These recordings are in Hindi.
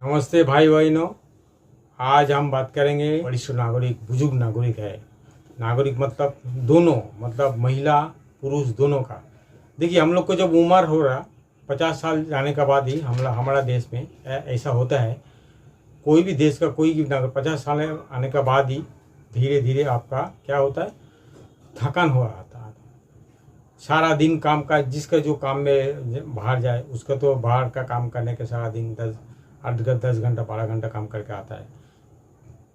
नमस्ते भाई बहनों। आज हम बात करेंगे वरिष्ठ नागरिक, बुजुर्ग नागरिक है। नागरिक मतलब दोनों, मतलब महिला पुरुष दोनों का। देखिए, हम लोग को जब उम्र हो रहा 50 साल जाने के बाद ही हमारा देश में ऐसा होता है। कोई भी देश का कोई भी नागरिक 50 साल आने के बाद ही धीरे धीरे आपका क्या होता है, थकान हो रहा था। सारा दिन काम का, जिसका जो काम में बाहर जाए उसका तो बाहर का काम करने के सारा दिन 10 घंटा 12 घंटा काम करके आता है।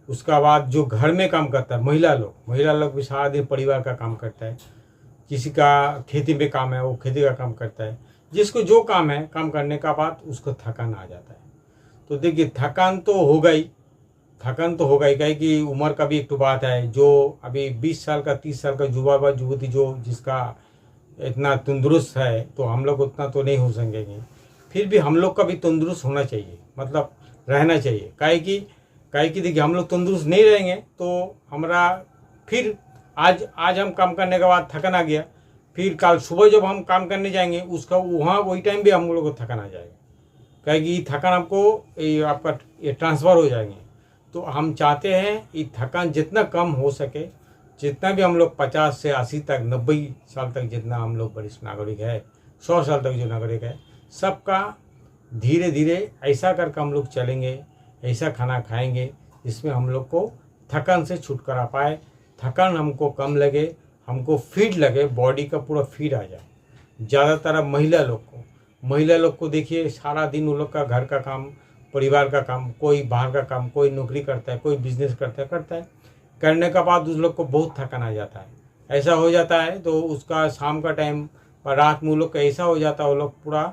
उसका बाद जो घर में काम करता है महिला लोग भी सारा दिन परिवार का काम करता है। किसी का खेती में काम है, वो खेती का काम करता है। जिसको जो काम है, काम करने का बाद उसको थकान आ जाता है। तो देखिए, थकान तो होगा ही, क्या कि उम्र का भी एक तो बात है। जो अभी 20 साल का 30 साल का युवा युवती जो जिसका इतना तंदुरुस्त है, तो हम लोग उतना तो नहीं हो सकेंगे। फिर भी हम लोग का भी तंदुरुस्त होना चाहिए, मतलब रहना चाहिए। काहे कि देखिए, हम लोग तंदुरुस्त नहीं रहेंगे तो हमारा फिर आज हम काम करने के बाद थकन आ गया, फिर कल सुबह जब हम काम करने जाएंगे उसका वही टाइम भी हम लोग को थकन आ जाएगा। काहे कि थकान आपका ये ट्रांसफ़र हो जाएंगे। तो हम चाहते हैं ये थकान जितना कम हो सके, जितना भी हम लोग 50 से 80 तक 90 साल तक जितना हम लोग वरिष्ठ नागरिक है, 100 साल तक जो नागरिक है, सबका धीरे धीरे ऐसा करके हम लोग चलेंगे, ऐसा खाना खाएंगे जिसमें हम लोग को थकान से छुटकारा पाए, थकान हमको कम लगे, हमको फिट लगे, बॉडी का पूरा फिट आ जाए। ज़्यादातर महिला लोग को देखिए, सारा दिन उन लोग का घर का काम, परिवार का काम, कोई बाहर का काम, कोई नौकरी करता है, कोई बिजनेस करता है। करने के बाद उस लोग को बहुत थकान आ जाता है। ऐसा हो जाता है तो उसका शाम का टाइम और रात में लोग का ऐसा हो जाता है, वो लोग पूरा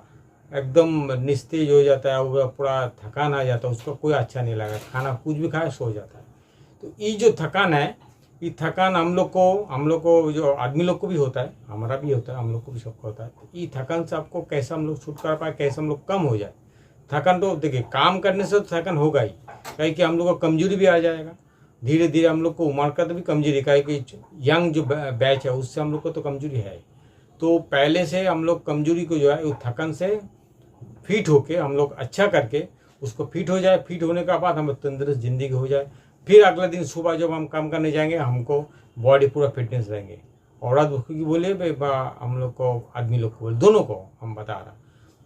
एकदम निस्तेज हो जाता है, वो पूरा थकान आ जाता है, उसको कोई अच्छा नहीं लगा, खाना कुछ भी खाए सो जाता है। तो ये जो थकान है, ये थकान हम लोग को जो आदमी लोग को भी होता है, हमारा भी होता है, हम लोग को भी सबको होता है। तो ये थकान से आपको कैसे हम लोग छुटकारा पाए, कैसे हम लोग कम हो जाए। थकान तो देखिए, काम करने से तो थकान होगा ही, कहीं कि हम लोग को कमजोरी भी आ जाएगा। धीरे धीरे हम लोग को उम्र का तो भी कमजोरी, का कि यंग जो बैच है उससे हम लोग को तो कमजोरी है। तो पहले से हम लोग कमजोरी को जो है वो थकान से फिट होके हम लोग अच्छा करके उसको फिट हो जाए। फिट होने के बाद हम तंदुरुस्त ज़िंदगी हो जाए। फिर अगला दिन सुबह जब हम काम करने जाएंगे, हमको बॉडी पूरा फिटनेस रहेंगे। औरत की बोले हम लोग को, आदमी लोग को बोले, दोनों को हम बता रहा।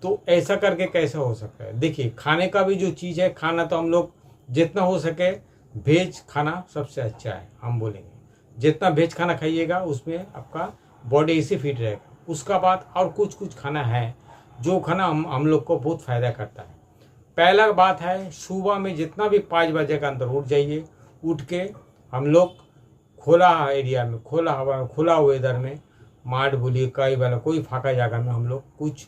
तो ऐसा करके कैसे हो सकता है। देखिए, खाने का भी जो चीज़ है, खाना तो हम लोग जितना हो सके वेज खाना सबसे अच्छा है। हम बोलेंगे जितना वेज खाना खाइएगा उसमें आपका बॉडी ऐसे फिट रहेगा। उसका बाद और कुछ खाना है जो खाना हम लोग को बहुत फ़ायदा करता है। पहला बात है, सुबह में जितना भी 5 बजे के अंदर उठ जाइए। उठ के हम लोग खुला एरिया में, खुला हवा, खुला वेदर में, माठ बोलिए कई वाला कोई फाका जगह में हम लोग कुछ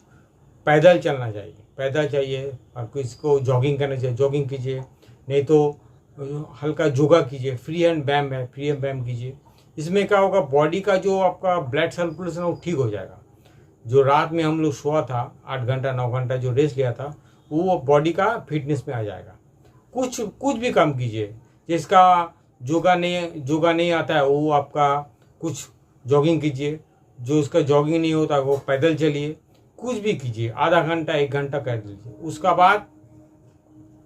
पैदल चलना चाहिए, पैदल चाहिए। और किसी को जॉगिंग करना चाहिए, जॉगिंग कीजिए। नहीं तो हल्का योगा कीजिए, फ्री हैंड व्यायाम है, फ्री हैंड व्यायाम कीजिए। इसमें क्या होगा, बॉडी का जो आपका ब्लड सर्कुलेशन वो ठीक हो जाएगा। जो रात में हम लोग सोआ था 8 घंटा 9 घंटा जो रेस्ट लिया था, वो बॉडी का फिटनेस में आ जाएगा। कुछ भी काम कीजिए। जिसका योगा नहीं आता है वो आपका कुछ जॉगिंग कीजिए। जो उसका जॉगिंग नहीं होता वो पैदल चलिए। कुछ भी कीजिए, आधा घंटा 1 घंटा कर लीजिए। उसका बाद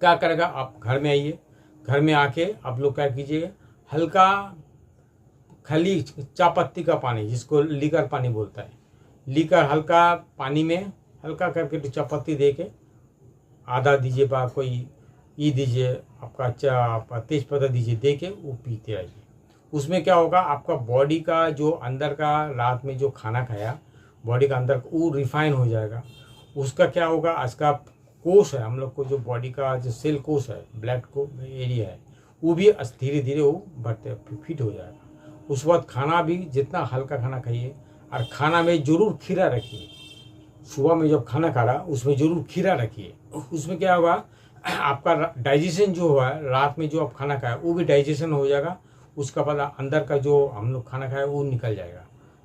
क्या करेगा, आप घर में आइए। घर में आके आप लोग क्या कीजिए, हल्का खाली चाय पत्ती का पानी, जिसको लीकर पानी बोलता है, लीकर हल्का पानी में हल्का करके चाय पत्ती दे के आधा दीजिए, कोई ये दीजिए, आपका तेज पत्ता दीजिए, दे के वो पीते रहिए। उसमें क्या होगा, आपका बॉडी का जो अंदर का रात में जो खाना खाया, बॉडी का अंदर वो रिफाइन हो जाएगा। उसका क्या होगा, आज का कोष है हम लोग को, जो बॉडी का जो सेल कोष है, ब्लड को एरिया है, वो भी धीरे धीरे वो बढ़ते फिट हो जाएगा। उस बाद खाना भी जितना हल्का खाना खाइए, और खाना में ज़रूर खीरा रखिए। सुबह में जब खाना खा रहा उसमें ज़रूर खीरा रखिए। उसमें क्या होगा, आपका डाइजेशन जो हुआ है, रात में जो आप खाना खाया वो भी डाइजेशन हो जाएगा। उसका बाद अंदर का जो हम लोग खाना खाया वो निकल जाएगा,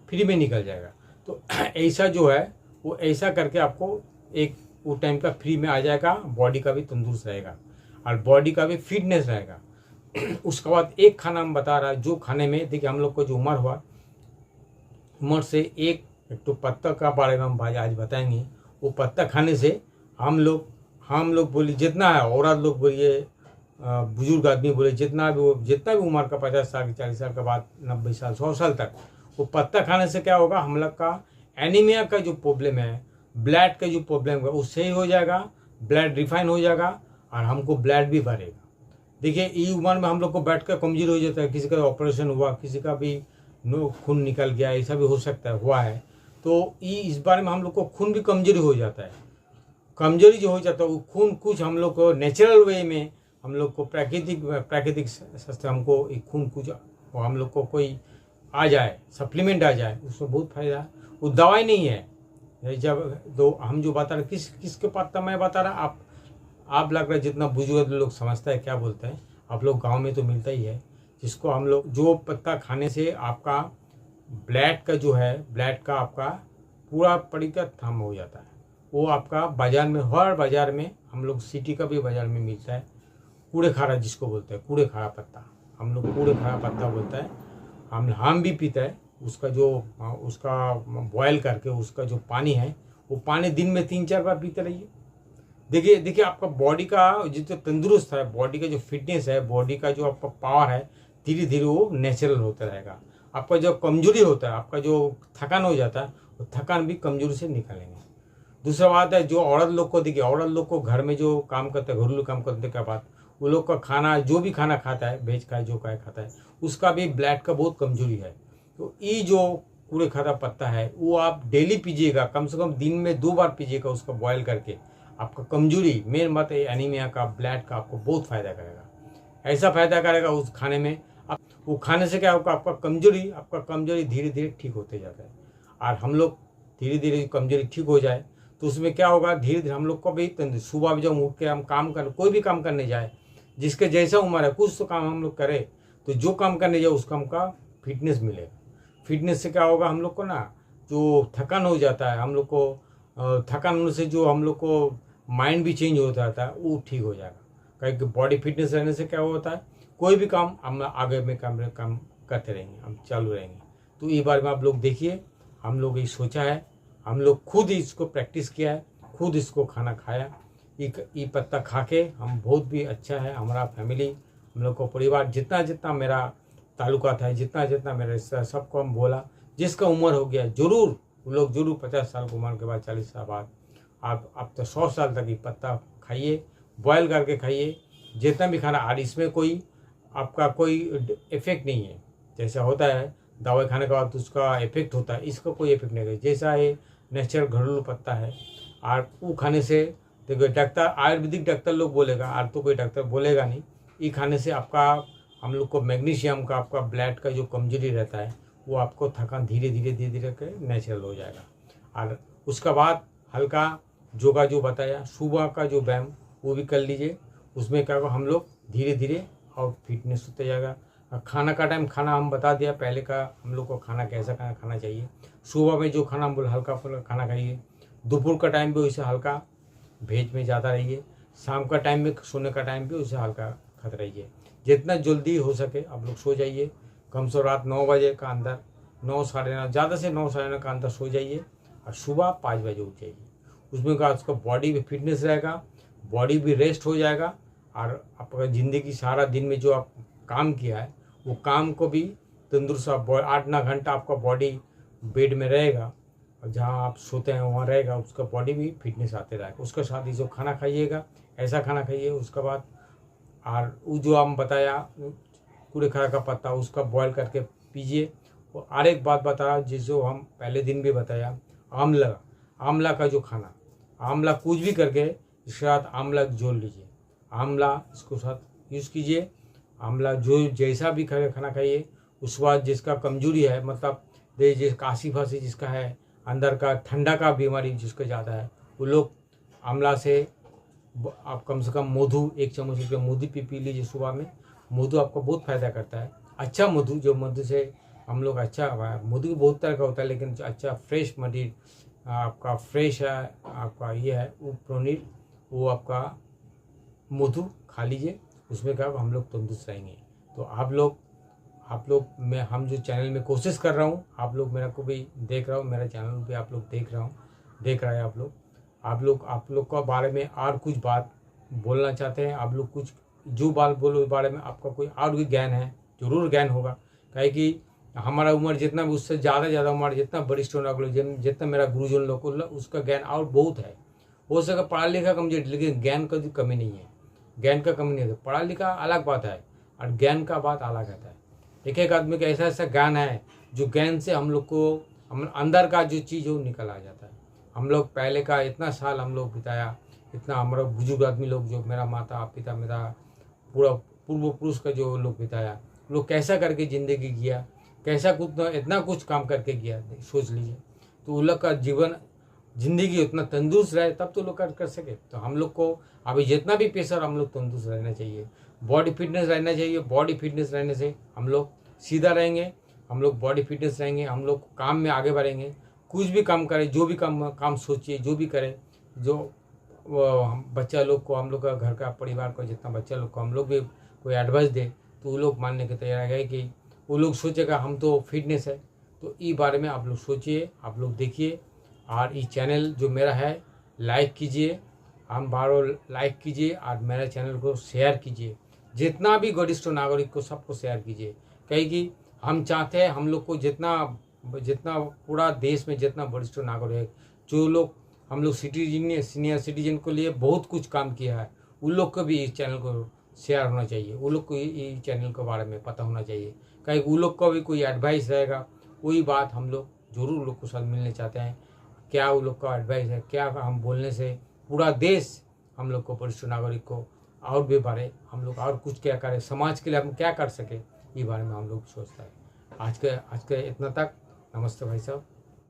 फ्री में निकल जाएगा। तो ऐसा जो है वो ऐसा करके आपको एक वो टाइम का फ्री में आ जाएगा। बॉडी का भी तंदुरुस्त रहेगा और बॉडी का भी फिटनेस रहेगा। उसके बाद एक खाना हम बता रहा है, जो खाने में देखिए हम लोग को जो उम्र हुआ, उम्र से एक तो पत्ता का बारे में हम भाई आज बताएंगे। वो पत्ता खाने से हम लोग बोलिए जितना है, औरत लोग बोलिए, बुजुर्ग आदमी बोले, जितना भी उम्र का 50 साल 40 साल के बाद 90 साल 100 साल तक, वो पत्ता खाने से क्या होगा, हम लोग का एनीमिया का जो प्रॉब्लम है, ब्लड का जो प्रॉब्लम है वो सही हो जाएगा, ब्लड रिफाइन हो जाएगा और हमको ब्लड भी बढ़ेगा। देखिए ये उम्र में हम लोग को बैठ कर कमजोर हो जाता है, किसी का ऑपरेशन हुआ, किसी का भी खून निकल गया, ऐसा भी हो सकता है, हुआ है, तो इस बारे में हम लोग को खून भी कमजोरी हो जाता है। कमजोरी जो हो जाता है वो खून कुछ हम लोग को नेचुरल वे में, हम लोग को प्राकृतिक सस्ते हमको एक खून कुछ हम लोग को कोई आ जाए, सप्लीमेंट आ जाए, उसमें बहुत फायदा है। वो दवाई नहीं है। जब तो हम जो बता रहे किसके पत्ता मैं बता रहा, आप लग रहा है जितना बुजुर्ग लोग समझता है क्या बोलते हैं, आप लोग गांव में तो मिलता ही है, जिसको हम लोग जो पत्ता खाने से आपका ब्लड का जो है, ब्लड का आपका पूरा तरीका थम हो जाता है। वो आपका बाजार में, हर बाजार में, हम लोग सिटी का भी बाजार में मिलता है, कूड़े खारा जिसको बोलते हैं, कूड़े खारा पत्ता, हम लोग कूड़े खारा पत्ता बोलता है। हम भी पीता है उसका, जो उसका बॉयल करके उसका जो पानी है, वो पानी दिन में 3-4 बार पीते रहिए। देखिए आपका बॉडी का जितना तंदुरुस्त है, बॉडी का जो फिटनेस है, बॉडी का जो आपका पावर है, धीरे धीरे वो नेचुरल होता रहेगा। आपका जो कमजोरी होता है, आपका जो थकान हो जाता है, वो थकान भी कमजोरी से निकलेंगे। दूसरा बात है, जो औरत लोग को देखिए, औरत लोग को घर में जो काम करते हैं, घरेलू काम करने के बाद वो लोग का खाना, जो भी खाना खाता है, वेज का जो का खाता है, उसका भी ब्लड का बहुत कमजोरी है। तो ये जो कूड़े खारा पत्ता है वो आप डेली पीजिएगा, कम से कम दिन में 2 बार पीजिएगा उसको बॉयल करके। आपका कमजोरी, मेन बात है एनीमिया का, ब्लड का, आपको बहुत फायदा करेगा। ऐसा फायदा करेगा उस खाने में, आप वो खाने से क्या होगा, आपका कमजोरी धीरे धीरे ठीक होते जाता है। और हम लोग धीरे धीरे कमजोरी ठीक हो जाए तो उसमें क्या होगा, धीरे धीरे हम लोग को भी सुबह भी जब उठ के हम काम कर, कोई भी काम करने जाए, जिसके जैसा उम्र है, कुछ तो काम हम लोग करें, तो जो काम करने जाए उस काम का फिटनेस मिलेगा। फिटनेस से क्या होगा, हम लोग को ना जो थकान हो जाता है, हम लोग को थकान होने से जो हम लोग को माइंड भी चेंज हो जाता है, वो ठीक हो जाएगा। क्योंकि बॉडी फिटनेस रहने से क्या होता है, कोई भी काम हम आगे में काम करते रहेंगे, हम चालू रहेंगे। तो ये बारे में आप लोग देखिए, हम लोग ये सोचा है, हम लोग खुद ही इसको प्रैक्टिस किया है, खुद इसको खाना खाया, ये पत्ता खा के हम बहुत भी अच्छा है, हमारा फैमिली, हम लोग को परिवार, जितना मेरा ताल्लुकात है, जितना मेरा रिश्ता, सबको हम बोला, जिसका उम्र हो गया जरूर, वो लोग जरूर 50 साल की उम्र के बाद, 40 साल बाद, आप तो 100 साल तक ये पत्ता खाइए, बॉयल करके खाइए, जितना भी खाना। और इसमें कोई आपका कोई इफेक्ट नहीं है, जैसा होता है दवाई खाने के बाद उसका इफेक्ट होता है, इसका कोई इफेक्ट नहीं है। जैसा ये नेचुरल घरेलू पत्ता है, और वो खाने से देखो, डॉक्टर, आयुर्वेदिक डॉक्टर लोग बोलेगा, और तो कोई डॉक्टर बोलेगा नहीं, ये खाने से आपका, हम लोग को मैग्नीशियम का, आपका ब्लड का जो कमजोरी रहता है, वो आपको थकान धीरे धीरे के नेचुरल हो जाएगा। और उसका बाद हल्का योगा जो बताया, सुबह का जो व्यायाम वो भी कर लीजिए, उसमें क्या होगा, हम लोग धीरे धीरे और फिटनेस होते जाएगा। खाना का टाइम, खाना हम बता दिया पहले का, हम लोग को खाना कैसा खाना चाहिए। सुबह में जो खाना हम बोले, हल्का फुल्का खाना खाइए। दोपहर का टाइम भी वैसे हल्का, भेज में ज़्यादा रहिए। शाम का टाइम में, सोने का टाइम भी उसे हल्का खाते रहिए। जितना जल्दी हो सके आप लोग सो जाइए, कम से रात 9 बजे का अंदर, 9 साढ़े 9, ज़्यादा से 9 साढ़े 9 का अंदर सो जाइए, और सुबह 5 बजे उठ जाइए। उसमें का उसका बॉडी भी फिटनेस रहेगा, बॉडी भी रेस्ट हो जाएगा, और आपका ज़िंदगी सारा दिन में जो आप काम किया है, वो काम को भी तंदुरुस्त, 8-9 घंटा आपका बॉडी बेड में रहेगा, और जहाँ आप सोते हैं वहाँ रहेगा, उसका बॉडी भी फिटनेस आते रहेगा। उसके साथ ही जो खाना खाइएगा, ऐसा खाना खाइए। उसके बाद और वो जो हम बताया कूड़े खारा का पत्ता, उसका बॉयल करके पीजिए। और एक बात बताया जिसको हम पहले दिन भी बताया, आंवला का जो खाना, आंवला कुछ भी करके इसके साथ आंवला जोड़ लीजिए, आंवला इसको साथ यूज़ कीजिए। आंवला जो जैसा भी खाना खाइए, उस बाद जिसका कमजोरी है, मतलब जैसे काशी फांसी जिसका है, अंदर का ठंडा का बीमारी जिसको ज़्यादा है, वो लोग आंवला से आप कम से कम मधु 1 चम्मच रुपये मधु पी लीजिए सुबह में। मधु आपको बहुत फ़ायदा करता है। अच्छा मधु, जो मधु से हम लोग, अच्छा मधु बहुत तरह का होता है, लेकिन अच्छा फ्रेश मधु आपका फ्रेश है, आपका ये है वो प्रोनील, वो आपका मधु खा लीजिए। उसमें क्या हम लोग तंदुरुस्त रहेंगे। तो आप लोग मैं, हम जो चैनल में कोशिश कर रहा हूँ, आप लोग मेरा को भी देख रहा हूँ, मेरा चैनल भी आप लोग देख रहा है आप लोग, आप लोग का बारे में और कुछ बात बोलना चाहते हैं, आप लोग कुछ जो बात बोलो उस बारे में आपका कोई और भी ज्ञान है, जरूर ज्ञान होगा। काहे कि हमारा उम्र जितना भी उससे ज़्यादा उम्र जितना वरिष्ठ होना जितना मेरा गुरुजन लोग उसका ज्ञान और बहुत है। हो सके पढ़ा लिखा कमजोर, लेकिन ज्ञान का कमी नहीं है, ज्ञान का कमी नहीं है। पढ़ा लिखा अलग बात है और ज्ञान का बात अलग आता है। एक आदमी का ऐसा ज्ञान है जो ज्ञान से हम लोग को हम अंदर का जो चीज़ है वो निकल आ जाता है। हम लोग पहले का इतना साल हम लोग बिताया, इतना हमारा बुजुर्ग आदमी लोग जो मेरा माता पिता मेरा पूरा पूर्व पुरुष का जो लोग बिताया, लोग कैसा करके ज़िंदगी किया, कैसा कुछ इतना कुछ काम करके किया, सोच लीजिए। तो उन लोग का जीवन ज़िंदगी उतना तंदुरुस्त रहे तब तो लोग कर सके। तो हम लोग को अभी जितना भी प्रेशर हम लोग तंदुरुस्त रहना चाहिए, बॉडी फिटनेस रहना चाहिए। बॉडी फिटनेस रहने से हम लोग सीधा रहेंगे, हम लोग बॉडी फिटनेस रहेंगे, हम लोग काम में आगे बढ़ेंगे। कुछ भी काम करें, जो भी काम सोचिए, जो भी करें, जो बच्चा लोग को, हम लोग का घर का परिवार को जितना बच्चा लोग को हम लोग भी कोई एडवाइस दे तो वो लोग मानने के तैयार है कि वो लोग सोचेगा हम तो फिटनेस है। तो इस बारे में आप लोग सोचिए, आप लोग देखिए। और ये चैनल जो मेरा है लाइक कीजिए, हम बारों लाइक कीजिए और मेरे चैनल को शेयर कीजिए। जितना भी वरिष्ठ नागरिक को सबको शेयर कीजिए। कहीं कि हम चाहते हैं हम लोग को जितना पूरा देश में जितना वरिष्ठ नागरिक है, जो लोग हम लोग सीनियर सिटीजन को लिए बहुत कुछ काम किया है, उन लोग को भी इस चैनल को शेयर होना चाहिए, उन लोग को इस चैनल के बारे में पता होना चाहिए। कहीं उन लोग को भी कोई एडवाइस रहेगा, वही बात हम लोग जरूर लोग को साथ मिलने चाहते हैं। क्या उन लोग का एडवाइस है, क्या हम बोलने से पूरा देश हम लोग को वरिष्ठ नागरिक को और भी बारे हम लोग और कुछ क्या करें, समाज के लिए हम क्या कर सके, ये बारे में हम लोग सोचता है। आज के इतना तक। नमस्ते भाई साहब।